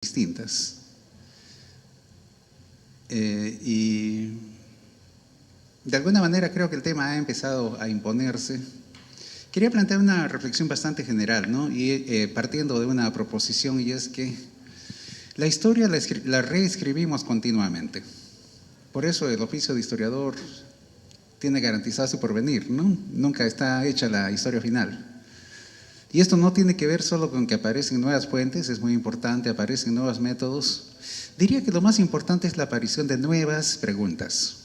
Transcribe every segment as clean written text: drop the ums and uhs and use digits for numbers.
distintas. Y de alguna manera creo que el tema ha empezado a imponerse. Quería plantear una reflexión bastante general, ¿no? Y partiendo de una proposición, y es que la historia la reescribimos continuamente. Por eso el oficio de historiador tiene garantizado su porvenir, ¿no? Nunca está hecha la historia final. Y esto no tiene que ver solo con que aparecen nuevas fuentes, es muy importante, aparecen nuevos métodos. Diría que lo más importante es la aparición de nuevas preguntas.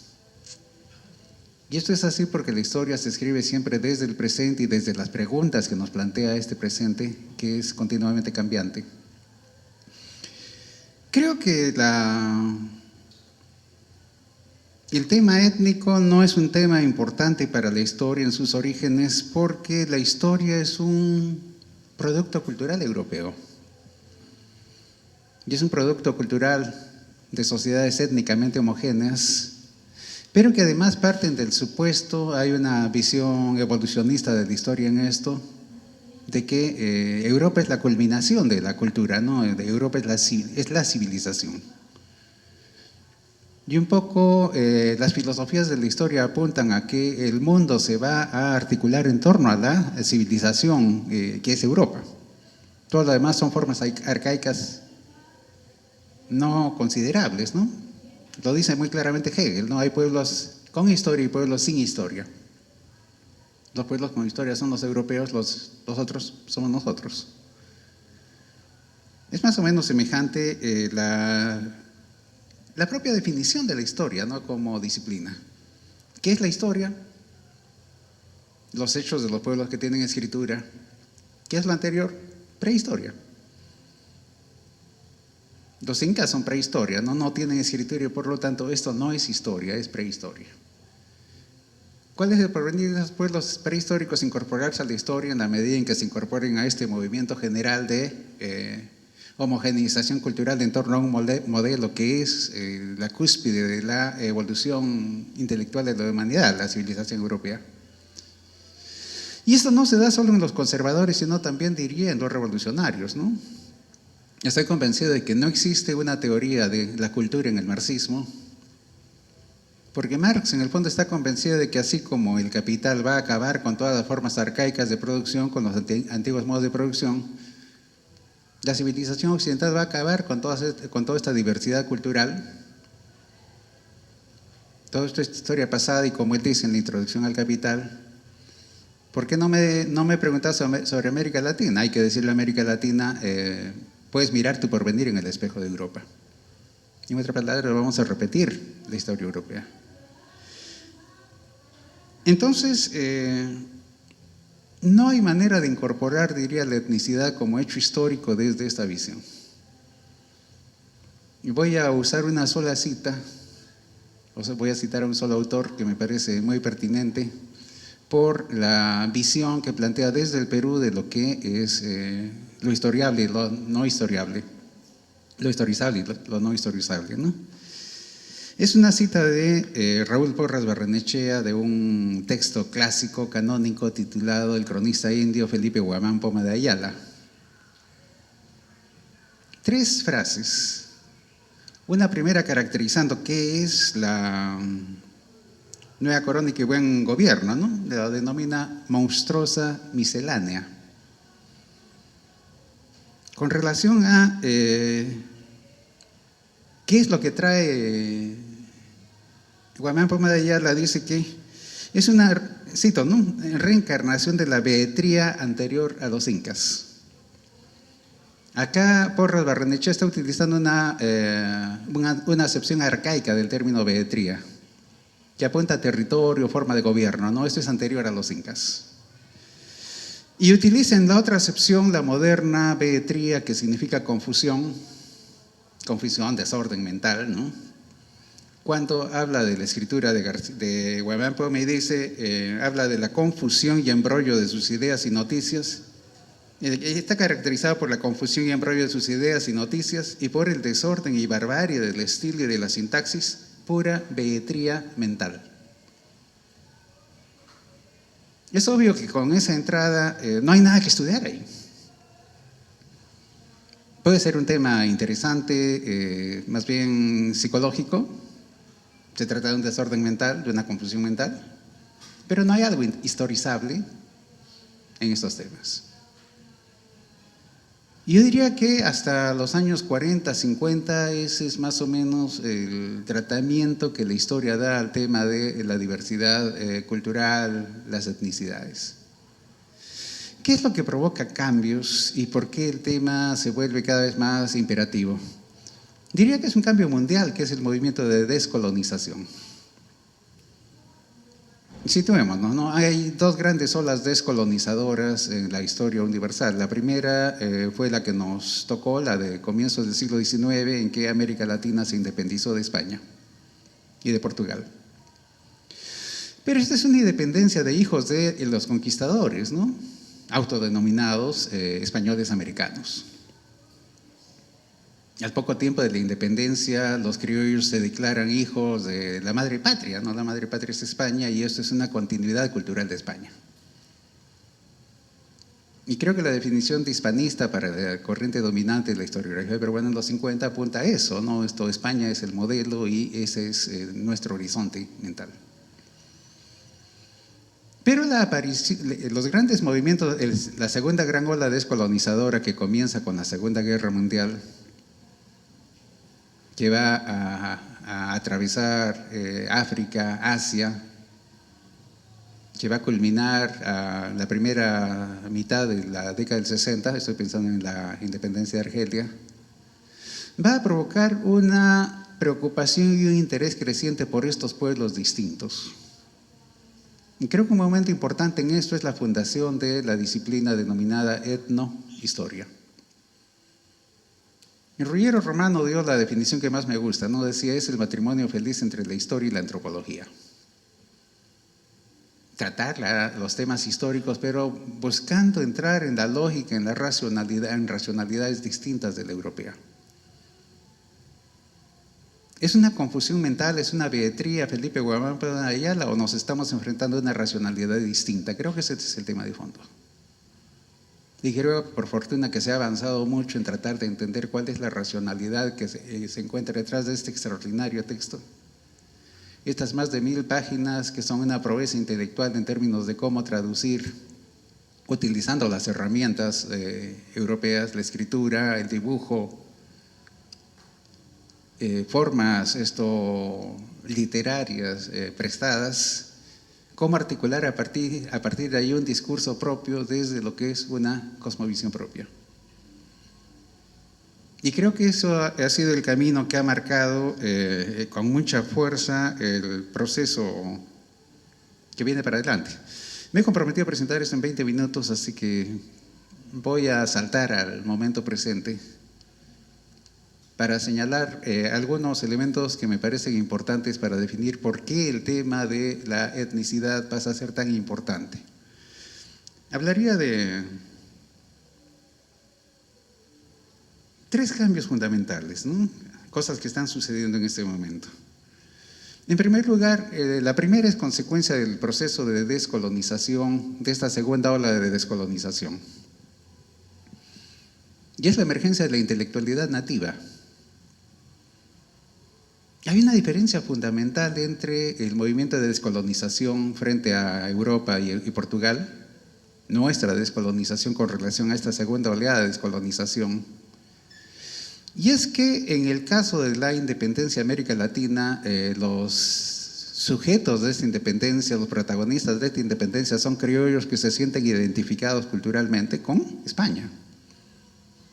Y esto es así porque la historia se escribe siempre desde el presente y desde las preguntas que nos plantea este presente, que es continuamente cambiante. Creo que el tema étnico no es un tema importante para la historia en sus orígenes porque la historia es un producto cultural europeo. Y es un producto cultural de sociedades étnicamente homogéneas, pero que además parten del supuesto, hay una visión evolucionista de la historia en esto, de que Europa es la culminación de la cultura, ¿no? Europa es la civilización. Y un poco las filosofías de la historia apuntan a que el mundo se va a articular en torno a la civilización que es Europa. Todo lo demás son formas arcaicas no considerables, ¿no? Lo dice muy claramente Hegel, ¿no? Hay pueblos con historia y pueblos sin historia. Los pueblos con historia son los europeos, los otros somos nosotros. Es más o menos semejante la propia definición de la historia, ¿no? Como disciplina. ¿Qué es la historia? Los hechos de los pueblos que tienen escritura. ¿Qué es lo anterior? Prehistoria. Los incas son prehistoria, no tienen escritura y por lo tanto esto no es historia, es prehistoria. ¿Cuál es el porvenir de esos pueblos prehistóricos? Incorporarse a la historia en la medida en que se incorporen a este movimiento general de homogeneización cultural en torno a un modelo que es la cúspide de la evolución intelectual de la humanidad, la civilización europea. Y esto no se da solo en los conservadores, sino también diría en los revolucionarios, ¿no? Estoy convencido de que no existe una teoría de la cultura en el marxismo, porque Marx en el fondo está convencido de que así como el capital va a acabar con todas las formas arcaicas de producción, con los antiguos modos de producción, la civilización occidental va a acabar con toda esta diversidad cultural, toda esta historia pasada, y como él dice en la introducción al Capital, ¿por qué no me preguntas sobre América Latina? Hay que decirle a América Latina, puedes mirar tu porvenir en el espejo de Europa. En otras palabras, vamos a repetir la historia europea. Entonces, no hay manera de incorporar, diría, la etnicidad como hecho histórico desde esta visión. Y voy a usar una sola cita, o sea, voy a citar a un solo autor que me parece muy pertinente por la visión que plantea desde el Perú de lo que es lo historiable y lo no historiable, lo historizable y lo no historizable, ¿no? Es una cita de Raúl Porras Barrenechea de un texto clásico canónico titulado El cronista indio Felipe Guamán Poma de Ayala. 3 frases. Una primera caracterizando qué es la nueva crónica y buen gobierno, ¿no? La denomina monstruosa miscelánea. Con relación a qué es lo que trae Guamán Poma de Ayala, dice que es una, cito, ¿no?, reencarnación de la beetría anterior a los incas. Acá Porras Barrenechea está utilizando una acepción arcaica del término beetría, que apunta a territorio, forma de gobierno, ¿no? Esto es anterior a los incas. Y utiliza en la otra acepción la moderna beetría, que significa confusión, desorden mental, ¿no? Cuando habla de la escritura de Guamán Poma y dice, habla de la confusión y embrollo de sus ideas y noticias. Está caracterizado por la confusión y embrollo de sus ideas y noticias y por el desorden y barbarie del estilo y de la sintaxis, pura beetría mental. Es obvio que con esa entrada no hay nada que estudiar ahí. Puede ser un tema interesante, más bien psicológico. Se trata de un desorden mental, de una confusión mental, pero no hay algo historizable en estos temas. Yo diría que hasta los años 40, 50, ese es más o menos el tratamiento que la historia da al tema de la diversidad cultural, las etnicidades. ¿Qué es lo que provoca cambios y por qué el tema se vuelve cada vez más imperativo? Diría que es un cambio mundial, que es el movimiento de descolonización. Situémonos, ¿no? Hay dos grandes olas descolonizadoras en la historia universal. La primera fue la que nos tocó, la de comienzos del siglo XIX, en que América Latina se independizó de España y de Portugal. Pero esta es una independencia de hijos de los conquistadores, ¿no? Autodenominados españoles americanos. Al poco tiempo de la independencia, los criollos se declaran hijos de la madre patria, ¿no? La madre patria es España y esto es una continuidad cultural de España. Y creo que la definición de hispanista para la corriente dominante de la historiografía peruana en los 50 apunta a eso, ¿no? España es el modelo y ese es nuestro horizonte mental. Pero los grandes movimientos, la segunda gran ola descolonizadora que comienza con la Segunda Guerra Mundial, que va a atravesar África, Asia, que va a culminar a la primera mitad de la década del 60, estoy pensando en la independencia de Argelia, va a provocar una preocupación y un interés creciente por estos pueblos distintos. Y creo que un momento importante en esto es la fundación de la disciplina denominada etnohistoria. El Ruggiero Romano dio la definición que más me gusta, ¿no? Decía, es el matrimonio feliz entre la historia y la antropología. Tratar los temas históricos, pero buscando entrar en la lógica, en la racionalidad, en racionalidades distintas de la europea. ¿Es una confusión mental, es una beatría Felipe Guamán Ayala o nos estamos enfrentando a una racionalidad distinta? Creo que ese es el tema de fondo. Y creo, por fortuna, que se ha avanzado mucho en tratar de entender cuál es la racionalidad que se encuentra detrás de este extraordinario texto. Estas más de 1000 páginas que son una proeza intelectual en términos de cómo traducir, utilizando las herramientas europeas, la escritura, el dibujo, formas literarias prestadas, cómo articular a partir de ahí un discurso propio desde lo que es una cosmovisión propia. Y creo que eso ha sido el camino que ha marcado con mucha fuerza el proceso que viene para adelante. Me he comprometido a presentar esto en 20 minutos, así que voy a saltar al momento presente para señalar algunos elementos que me parecen importantes para definir por qué el tema de la etnicidad pasa a ser tan importante. Hablaría de 3 cambios fundamentales, ¿no? Cosas que están sucediendo en este momento. En primer lugar, la primera es consecuencia del proceso de descolonización, de esta segunda ola de descolonización. Y es la emergencia de la intelectualidad nativa. Hay una diferencia fundamental entre el movimiento de descolonización frente a Europa y Portugal, nuestra descolonización con relación a esta segunda oleada de descolonización. Y es que en el caso de la independencia de América Latina, los sujetos de esta independencia, los protagonistas de esta independencia son criollos que se sienten identificados culturalmente con España.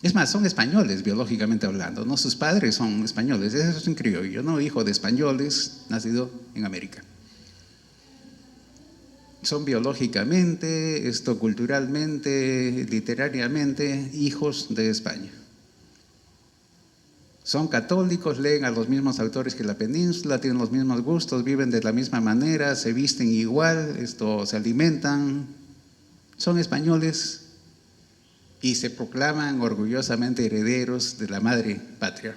Es más, son españoles biológicamente hablando, ¿no? Sus padres son españoles, ese es un criollo, ¿no? Hijo de españoles, nacido en América. Son biológicamente, culturalmente, literariamente, hijos de España. Son católicos, leen a los mismos autores que la península, tienen los mismos gustos, viven de la misma manera, se visten igual, se alimentan, son españoles y se proclaman orgullosamente herederos de la madre patria.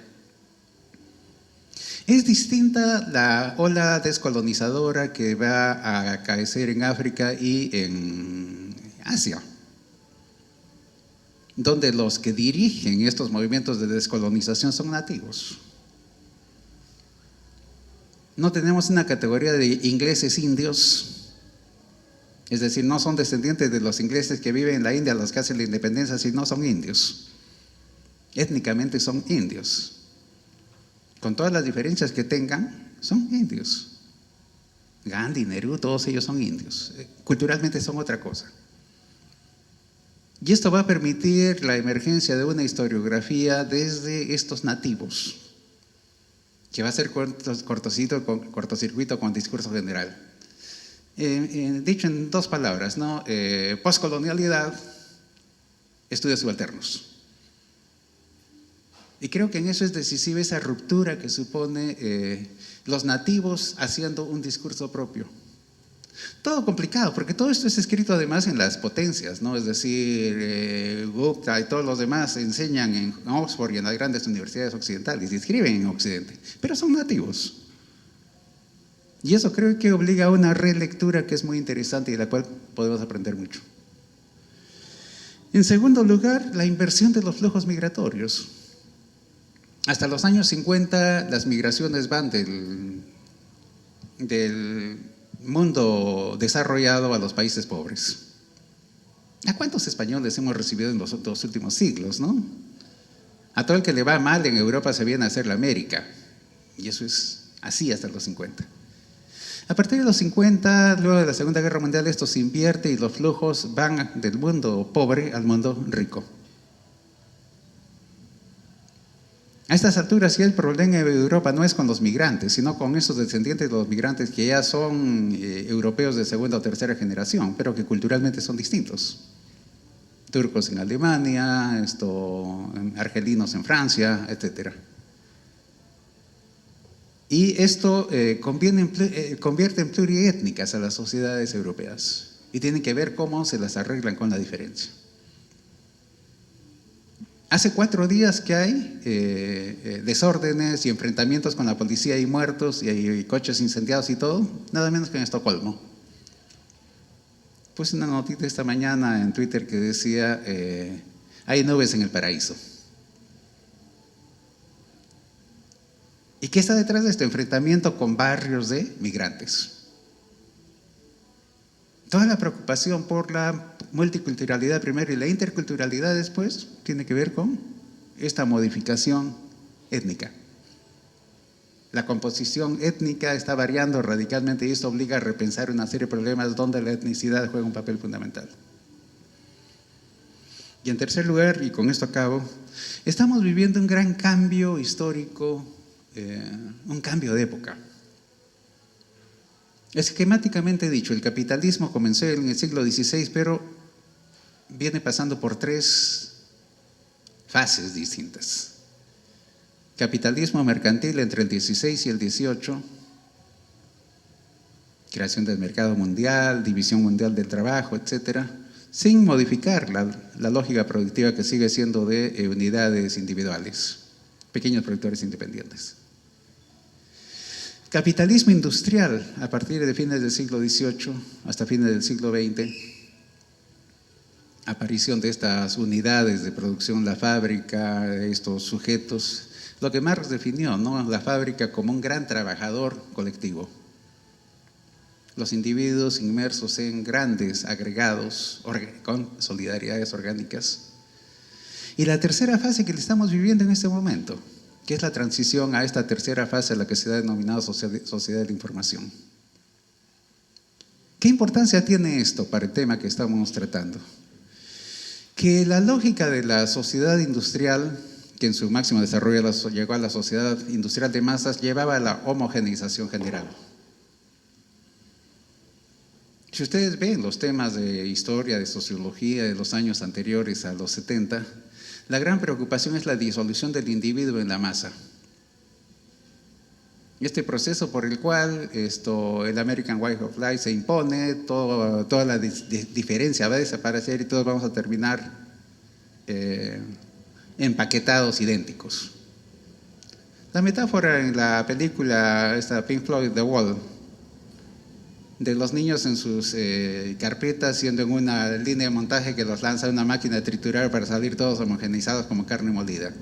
Es distinta la ola descolonizadora que va a acaecer en África y en Asia. donde los que dirigen estos movimientos de descolonización son nativos. No tenemos una categoría de ingleses indios, es decir, no son descendientes de los ingleses que viven en la India, los que hacen la independencia, sino son indios. Étnicamente son indios. Con todas las diferencias que tengan, son indios. Gandhi, Nehru, todos ellos son indios. Culturalmente son otra cosa. Y esto va a permitir la emergencia de una historiografía desde estos nativos, que va a ser cortocircuito con discurso general. Dicho en dos palabras, ¿no? Postcolonialidad, estudios subalternos. Y creo que en eso es decisiva esa ruptura que supone los nativos haciendo un discurso propio. Todo complicado, porque todo esto es escrito además en las potencias, ¿no? Es decir, Gupta y todos los demás enseñan en Oxford y en las grandes universidades occidentales y escriben en Occidente, pero son nativos. Y eso creo que obliga a una relectura que es muy interesante y de la cual podemos aprender mucho. En segundo lugar, la inversión de los flujos migratorios. Hasta los años 50 las migraciones van del mundo desarrollado a los países pobres. ¿A cuántos españoles hemos recibido en los dos últimos siglos, no? A todo el que le va mal en Europa se viene a hacer la América. Y eso es así hasta los 50. A partir de los 50, luego de la Segunda Guerra Mundial, esto se invierte y los flujos van del mundo pobre al mundo rico. A estas alturas ya el problema en Europa no es con los migrantes, sino con esos descendientes de los migrantes que ya son europeos de segunda o tercera generación, pero que culturalmente son distintos. Turcos en Alemania, argelinos en Francia, etc. Y esto convierte en pluriétnicas a las sociedades europeas y tienen que ver cómo se las arreglan con la diferencia. Hace 4 días que hay desórdenes y enfrentamientos con la policía y muertos y coches incendiados y todo, nada menos que en Estocolmo. Puse una notita esta mañana en Twitter que decía, hay nubes en el paraíso. ¿Y qué está detrás de este enfrentamiento con barrios de migrantes? Toda la preocupación por la multiculturalidad primero y la interculturalidad después tiene que ver con esta modificación étnica. La composición étnica está variando radicalmente y esto obliga a repensar una serie de problemas donde la etnicidad juega un papel fundamental. Y en tercer lugar, y con esto acabo, estamos viviendo un gran cambio histórico, un cambio de época. Esquemáticamente dicho, el capitalismo comenzó en el siglo XVI, pero viene pasando por 3 fases distintas. Capitalismo mercantil entre el 16 y el 18, creación del mercado mundial, división mundial del trabajo, etcétera, sin modificar la lógica productiva que sigue siendo de unidades individuales, pequeños productores independientes. Capitalismo industrial a partir de fines del siglo XVIII hasta fines del siglo XX, aparición de estas unidades de producción, la fábrica, estos sujetos, lo que Marx definió, ¿no? La fábrica como un gran trabajador colectivo. Los individuos inmersos en grandes agregados con solidaridades orgánicas. Y la tercera fase que le estamos viviendo en este momento, que es la transición a esta tercera fase a la que se ha denominado sociedad de la información. ¿Qué importancia tiene esto para el tema que estamos tratando? Que la lógica de la sociedad industrial, que en su máximo desarrollo llegó a la sociedad industrial de masas, llevaba a la homogeneización general. Si ustedes ven los temas de historia, de sociología de los años anteriores a los 70, la gran preocupación es la disolución del individuo en la masa. Este proceso por el cual el American Way of Life se impone, toda la diferencia va a desaparecer y todos vamos a terminar empaquetados idénticos. La metáfora en la película Pink Floyd, The Wall, de los niños en sus carpetas, siendo en una línea de montaje que los lanza una máquina de triturar para salir todos homogeneizados como carne molida.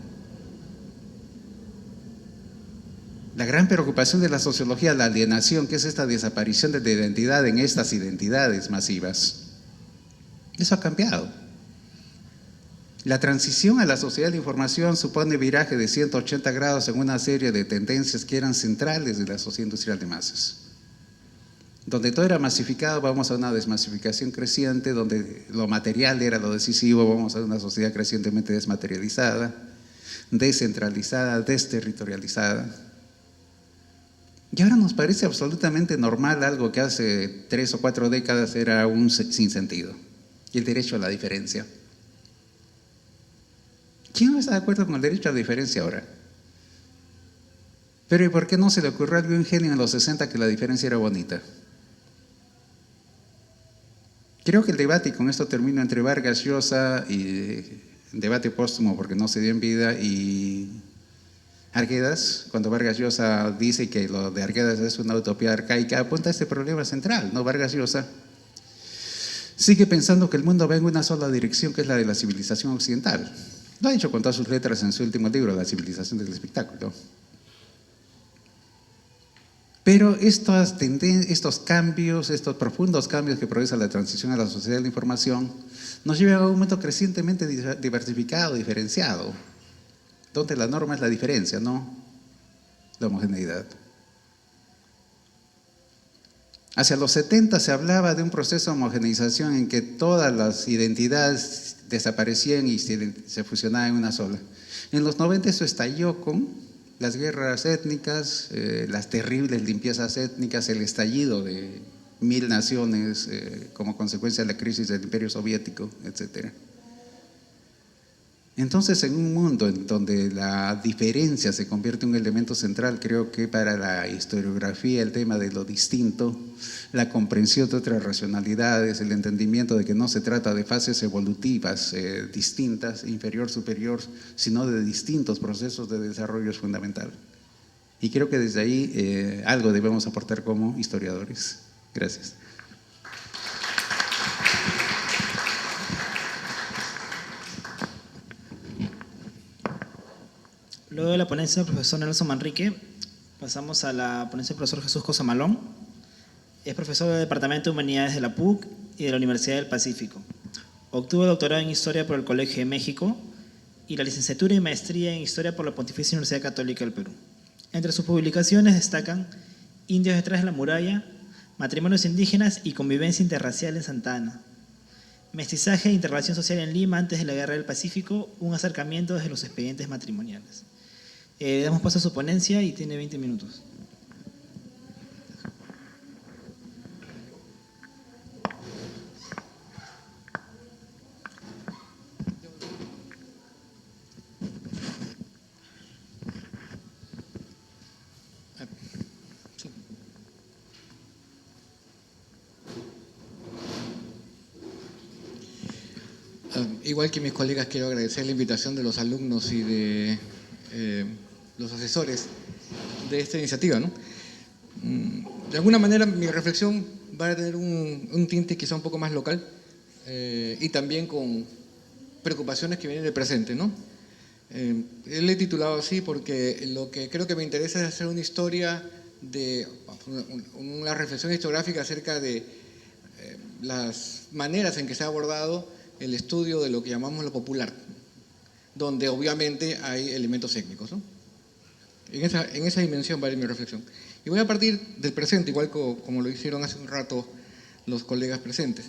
La gran preocupación de la sociología, la alienación, que es esta desaparición de la identidad en estas identidades masivas. Eso ha cambiado. La transición a la sociedad de información supone viraje de 180 grados en una serie de tendencias que eran centrales de la sociedad industrial de masas. Donde todo era masificado, vamos a una desmasificación creciente, donde lo material era lo decisivo, vamos a una sociedad crecientemente desmaterializada, descentralizada, desterritorializada. Y ahora nos parece absolutamente normal algo que hace 3 o 4 décadas era un sinsentido, y el derecho a la diferencia. ¿Quién no está de acuerdo con el derecho a la diferencia ahora? Pero ¿y por qué no se le ocurrió a algún genio en los 60 que la diferencia era bonita? Creo que el debate, y con esto termino, entre Vargas Llosa y debate póstumo porque no se dio en vida, y Arguedas, cuando Vargas Llosa dice que lo de Arguedas es una utopía arcaica, apunta a este problema central, ¿no? Vargas Llosa sigue pensando que el mundo va en una sola dirección, que es la de la civilización occidental. Lo ha dicho con todas sus letras en su último libro, La civilización del espectáculo. Pero estos cambios, estos profundos cambios que produce la transición a la sociedad de la información, nos llevan a un momento crecientemente diversificado, diferenciado, donde la norma es la diferencia, no la homogeneidad. Hacia los 70 se hablaba de un proceso de homogeneización en que todas las identidades desaparecían y se fusionaban en una sola. En los 90 eso estalló con las guerras étnicas, las terribles limpiezas étnicas, el estallido de 1000 naciones como consecuencia de la crisis del Imperio Soviético, etc. Entonces, en un mundo en donde la diferencia se convierte en un elemento central, creo que para la historiografía el tema de lo distinto, la comprensión de otras racionalidades, el entendimiento de que no se trata de fases evolutivas distintas, inferior, superior, sino de distintos procesos de desarrollo es fundamental. Y creo que desde ahí algo debemos aportar como historiadores. Gracias. Luego de la ponencia del profesor Nelson Manrique, pasamos a la ponencia del profesor Jesús Cosamalón. Es profesor del Departamento de Humanidades de la PUC y de la Universidad del Pacífico. Obtuvo el doctorado en Historia por el Colegio de México y la licenciatura y maestría en Historia por la Pontificia Universidad Católica del Perú. Entre sus publicaciones destacan Indios detrás de la muralla, Matrimonios indígenas y convivencia interracial en Santa Ana, Mestizaje e interrelación social en Lima antes de la Guerra del Pacífico, un acercamiento desde los expedientes matrimoniales. Damos paso a su ponencia y tiene 20 minutos. Igual que mis colegas, quiero agradecer la invitación de los alumnos y de los asesores de esta iniciativa, ¿no? De alguna manera mi reflexión va a tener un tinte quizá un poco más local y también con preocupaciones que vienen del presente, ¿no? Le he titulado así porque lo que creo que me interesa es hacer una historia una reflexión historiográfica acerca de las maneras en que se ha abordado el estudio de lo que llamamos lo popular, donde obviamente hay elementos étnicos, ¿no? En esa dimensión va a ir mi reflexión. Y voy a partir del presente, igual como lo hicieron hace un rato los colegas presentes.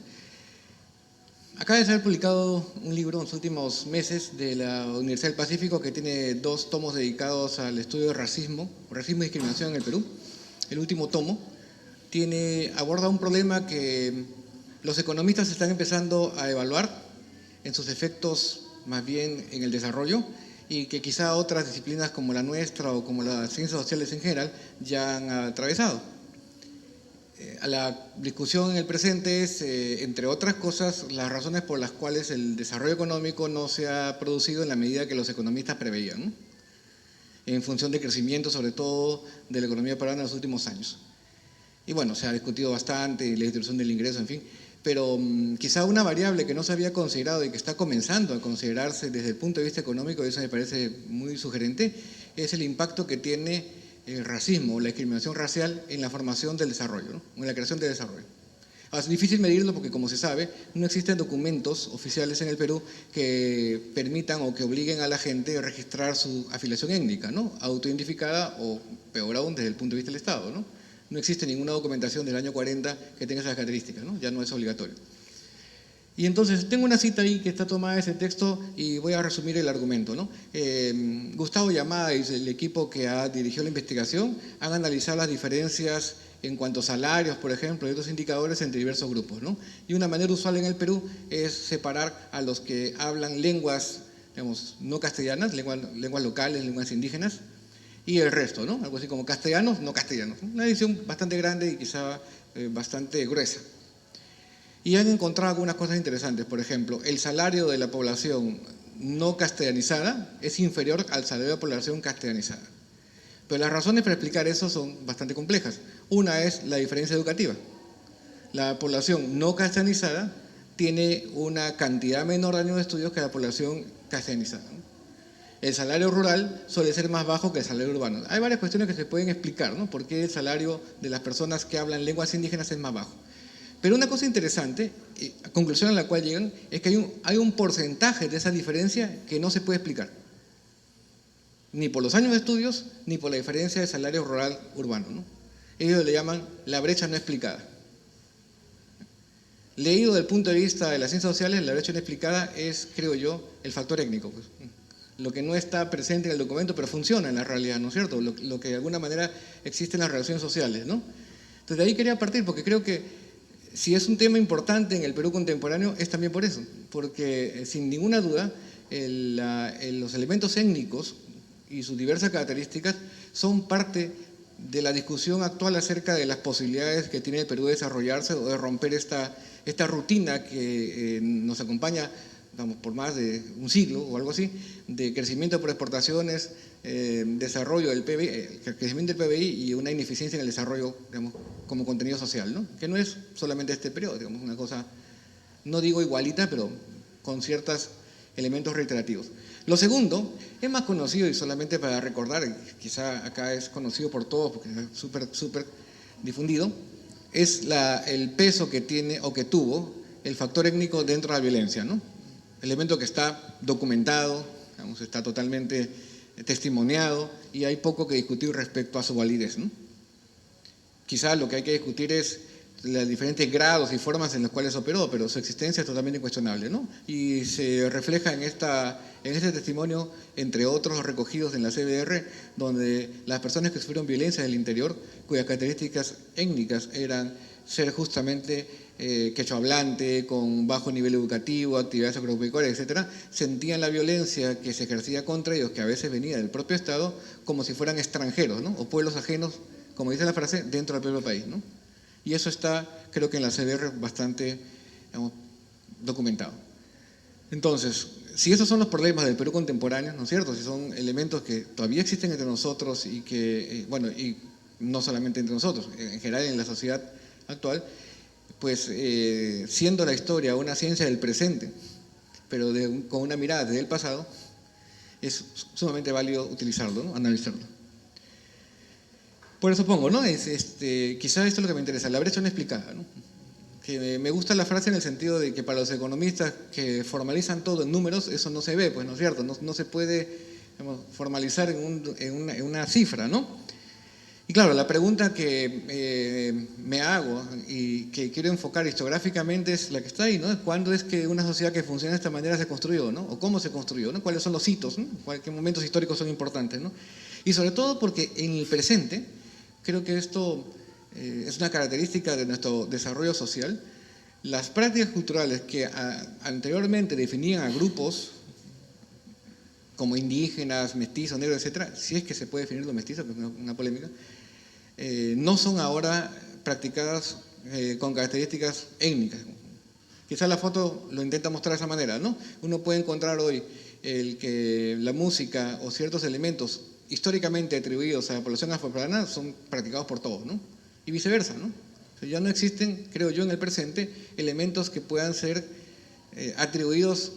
Acaba de ser publicado un libro en los últimos meses de la Universidad del Pacífico que tiene 2 tomos dedicados al estudio de racismo y discriminación en el Perú. El último tomo aborda un problema que los economistas están empezando a evaluar en sus efectos más bien en el desarrollo y que quizá otras disciplinas como la nuestra o como las ciencias sociales en general ya han atravesado. La discusión en el presente es, entre otras cosas, las razones por las cuales el desarrollo económico no se ha producido en la medida que los economistas preveían, ¿no? En función del crecimiento, sobre todo, de la economía peruana en los últimos años. Y bueno, se ha discutido bastante, la distribución del ingreso, en fin. Pero quizá una variable que no se había considerado y que está comenzando a considerarse desde el punto de vista económico, y eso me parece muy sugerente, es el impacto que tiene el racismo, la discriminación racial en la formación del desarrollo, ¿no? En la creación del desarrollo. Es difícil medirlo porque, como se sabe, no existen documentos oficiales en el Perú que permitan o que obliguen a la gente a registrar su afiliación étnica, ¿no? Autoidentificada o, peor aún, desde el punto de vista del Estado, ¿no? No existe ninguna documentación del año 40 que tenga esas características, ¿no? Ya no es obligatorio. Y entonces, tengo una cita ahí que está tomada de ese texto y voy a resumir el argumento, ¿no? Gustavo Yamada y el equipo que ha dirigido la investigación han analizado las diferencias en cuanto a salarios, por ejemplo, y otros indicadores entre diversos grupos, ¿no? Y una manera usual en el Perú es separar a los que hablan lenguas, digamos, no castellanas, lenguas locales, lenguas indígenas, y el resto, ¿no? Algo así como castellanos, no castellanos. Una división bastante grande y quizá bastante gruesa. Y han encontrado algunas cosas interesantes. Por ejemplo, el salario de la población no castellanizada es inferior al salario de la población castellanizada. Pero las razones para explicar eso son bastante complejas. Una es la diferencia educativa. La población no castellanizada tiene una cantidad menor de años de estudios que la población castellanizada, ¿no? El salario rural suele ser más bajo que el salario urbano. Hay varias cuestiones que se pueden explicar, ¿no? Por qué el salario de las personas que hablan lenguas indígenas es más bajo. Pero una cosa interesante, a conclusión a la cual llegan, es que hay un porcentaje de esa diferencia que no se puede explicar. Ni por los años de estudios, ni por la diferencia de salario rural-urbano, ¿no? Ellos le llaman la brecha no explicada. Leído desde el punto de vista de las ciencias sociales, la brecha no explicada es, creo yo, el factor étnico, pues. Lo que no está presente en el documento, pero funciona en la realidad, ¿no es cierto? Lo que de alguna manera existe en las relaciones sociales, ¿no? Entonces de ahí quería partir, porque creo que si es un tema importante en el Perú contemporáneo, es también por eso, porque sin ninguna duda los elementos étnicos y sus diversas características son parte de la discusión actual acerca de las posibilidades que tiene el Perú de desarrollarse o de romper esta rutina que nos acompaña, digamos, por más de un siglo o algo así, de crecimiento por exportaciones, desarrollo del PBI, crecimiento del PBI y una ineficiencia en el desarrollo, digamos, como contenido social, ¿no? Que no es solamente este periodo, digamos, una cosa, no digo igualita, pero con ciertos elementos reiterativos. Lo segundo, es más conocido y solamente para recordar, quizá acá es conocido por todos porque es súper difundido, es el peso que tiene o que tuvo el factor étnico dentro de la violencia, ¿no? Elemento que está documentado, digamos, está totalmente testimoniado y hay poco que discutir respecto a su validez, ¿no? Quizá lo que hay que discutir es los diferentes grados y formas en los cuales operó, pero su existencia es totalmente incuestionable, ¿no? Y se refleja en este testimonio, entre otros recogidos en la CBR, donde las personas que sufrieron violencia del interior, cuyas características étnicas eran ser justamente quechua hablante, con bajo nivel educativo, actividades agropecuarias, etcétera, sentían la violencia que se ejercía contra ellos, que a veces venía del propio Estado, como si fueran extranjeros, ¿no? O pueblos ajenos, como dice la frase, dentro del propio país, ¿no? Y eso está, creo que en la CBR, bastante, digamos, documentado. Entonces, si esos son los problemas del Perú contemporáneo, ¿no es cierto? Si son elementos que todavía existen entre nosotros y que, bueno, y no solamente entre nosotros, en general en la sociedad actual, pues siendo la historia una ciencia del presente, pero con una mirada desde el pasado, es sumamente válido utilizarlo, ¿no? Analizarlo. Por eso pongo, ¿no? Quizás esto es lo que me interesa, la brecha no explicada, ¿no? Que me gusta la frase en el sentido de que para los economistas que formalizan todo en números, eso no se ve, pues, ¿no es cierto? No se puede, digamos, formalizar en una cifra, ¿no? Y claro, la pregunta que me hago y que quiero enfocar historiográficamente es la que está ahí, ¿no? ¿Cuándo es que una sociedad que funciona de esta manera se construyó, ¿no? ¿O cómo se construyó, ¿no? ¿Cuáles son los hitos, ¿no? ¿Qué momentos históricos son importantes, ¿no? Y sobre todo porque en el presente, creo que esto es una característica de nuestro desarrollo social. Las prácticas culturales que anteriormente definían a grupos como indígenas, mestizos, negros, etcétera, si es que se puede definir los mestizos, que es una polémica, no son ahora practicadas con características étnicas. Quizás la foto lo intenta mostrar de esa manera, ¿no? Uno puede encontrar hoy que la música o ciertos elementos históricamente atribuidos a la población afroperuana son practicados por todos, ¿no? y viceversa, ¿no? O sea, ya no existen, creo yo, en el presente, elementos que puedan ser atribuidos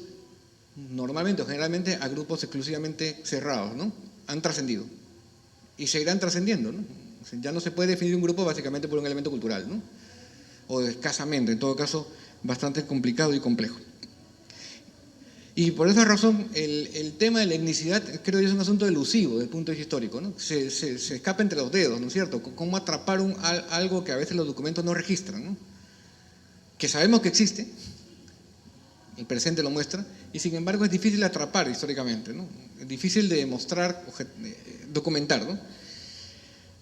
normalmente o generalmente a grupos exclusivamente cerrados, ¿no? Han trascendido y seguirán trascendiendo, ¿no? O sea, ya no se puede definir un grupo básicamente por un elemento cultural, ¿no? O escasamente, en todo caso, bastante complicado y complejo. Y por esa razón, el tema de la etnicidad creo que es un asunto elusivo desde el punto de vista histórico, ¿no? Se escapa entre los dedos, ¿no es cierto? ¿Cómo atrapar algo que a veces los documentos no registran, ¿no? Que sabemos que existe, el presente lo muestra, y sin embargo es difícil de atrapar históricamente, ¿no? Es difícil de demostrar, documentar, ¿no?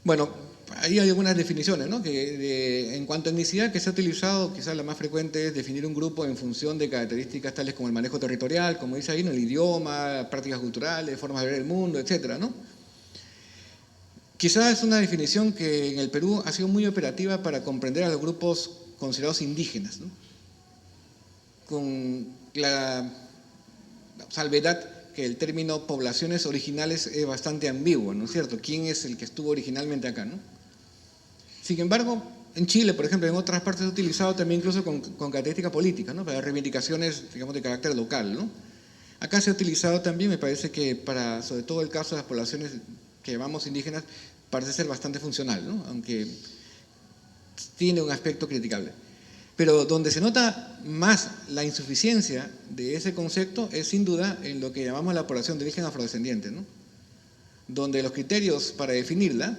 Bueno, ahí hay algunas definiciones, ¿no? En cuanto a etnicidad, que se ha utilizado, quizás la más frecuente es definir un grupo en función de características tales como el manejo territorial, como dice ahí, ¿no? El idioma, prácticas culturales, formas de ver el mundo, etcétera, ¿no? Quizás es una definición que en el Perú ha sido muy operativa para comprender a los grupos considerados indígenas, ¿no? Con la salvedad que el término poblaciones originales es bastante ambiguo, ¿no es cierto? ¿Quién es el que estuvo originalmente acá, no? Sin embargo, en Chile, por ejemplo, en otras partes se ha utilizado también incluso con características políticas, ¿no? Para reivindicaciones, digamos, de carácter local, ¿no? Acá se ha utilizado también, me parece que para, sobre todo el caso de las poblaciones que llamamos indígenas, parece ser bastante funcional, ¿no? Aunque tiene un aspecto criticable. Pero donde se nota más la insuficiencia de ese concepto es sin duda en lo que llamamos la población de origen afrodescendiente, ¿no? Donde los criterios para definirla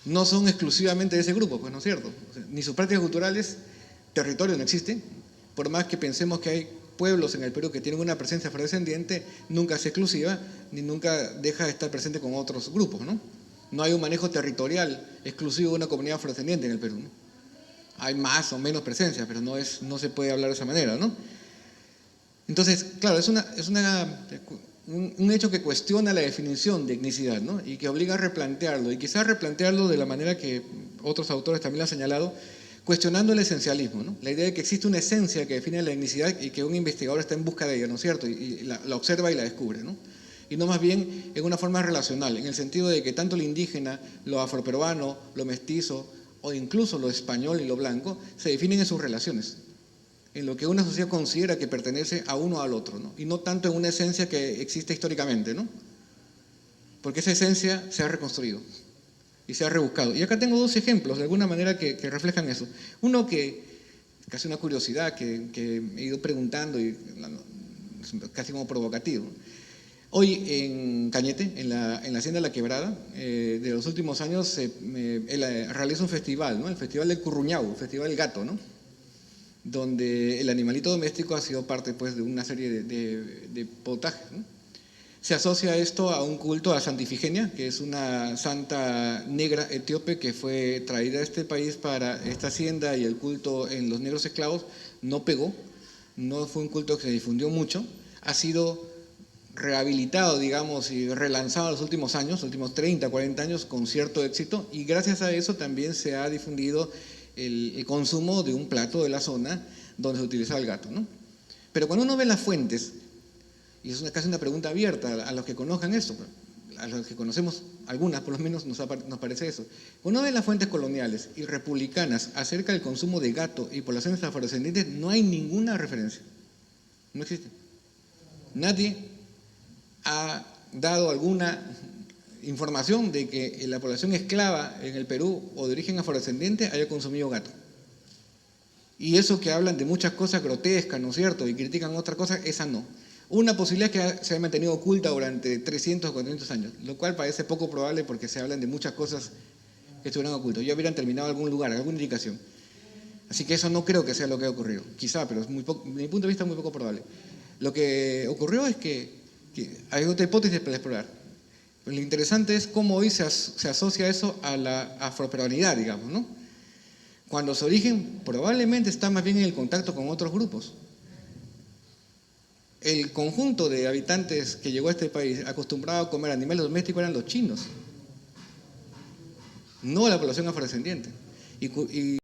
no son exclusivamente de ese grupo, pues no es cierto. O sea, ni sus prácticas culturales, territorio no existe, por más que pensemos que hay pueblos en el Perú que tienen una presencia afrodescendiente, nunca es exclusiva, ni nunca deja de estar presente con otros grupos, ¿no? No hay un manejo territorial exclusivo de una comunidad afrodescendiente en el Perú, ¿no? Hay más o menos presencia, pero no se puede hablar de esa manera, ¿no? Entonces, claro, es un hecho que cuestiona la definición de etnicidad, ¿no? Y que obliga a replantearlo, y quizás replantearlo de la manera que otros autores también lo han señalado, cuestionando el esencialismo, ¿no? La idea de que existe una esencia que define la etnicidad y que un investigador está en busca de ella, ¿no es cierto? Y la observa y la descubre, ¿no? Y no más bien en una forma relacional, en el sentido de que tanto lo indígena, lo afroperuano, lo mestizo, o incluso lo español y lo blanco, se definen en sus relaciones, en lo que una sociedad considera que pertenece a uno o al otro, ¿no? Y no tanto en una esencia que existe históricamente, ¿no? Porque esa esencia se ha reconstruido y se ha rebuscado. Y acá tengo dos ejemplos, de alguna manera, que reflejan eso. Uno que, casi una curiosidad, que he ido preguntando, y casi como provocativo. Hoy en Cañete, en la Hacienda de la Quebrada, de los últimos años se realiza un festival, ¿no? El Festival del Curruñau, el Festival del Gato, ¿no? Donde el animalito doméstico ha sido parte, pues, de una serie de potajes, ¿no? Se asocia esto a un culto a Santa Ifigenia, que es una santa negra etíope que fue traída a este país para esta hacienda, y el culto en los negros esclavos no pegó, no fue un culto que se difundió mucho, ha sido rehabilitado, digamos, y relanzado en los últimos años, los últimos 30, 40 años, con cierto éxito, y gracias a eso también se ha difundido el consumo de un plato de la zona donde se utiliza el gato, ¿no? Pero cuando uno ve las fuentes, y es casi una pregunta abierta a los que conozcan esto, a los que conocemos algunas, por lo menos nos parece eso. Cuando uno ve las fuentes coloniales y republicanas acerca del consumo de gato y poblaciones afrodescendientes, no hay ninguna referencia, no existe. Nadie ha dado alguna información de que la población esclava en el Perú o de origen afrodescendiente haya consumido gato. Y eso que hablan de muchas cosas grotescas, ¿no es cierto? Y critican otras cosas, esa no. Una posibilidad es que se haya mantenido oculta durante 300 o 400 años, lo cual parece poco probable porque se hablan de muchas cosas que estuvieran ocultas. Ya hubieran terminado en algún lugar, alguna indicación. Así que eso no creo que sea lo que ha ocurrido. Quizá, pero desde mi punto de vista es muy poco probable. Lo que ocurrió es que hay otra hipótesis para explorar. Lo interesante es cómo hoy se asocia eso a la afroperuanidad, digamos, ¿no? Cuando su origen probablemente está más bien en el contacto con otros grupos. El conjunto de habitantes que llegó a este país acostumbrado a comer animales domésticos eran los chinos, no la población afrodescendiente. Y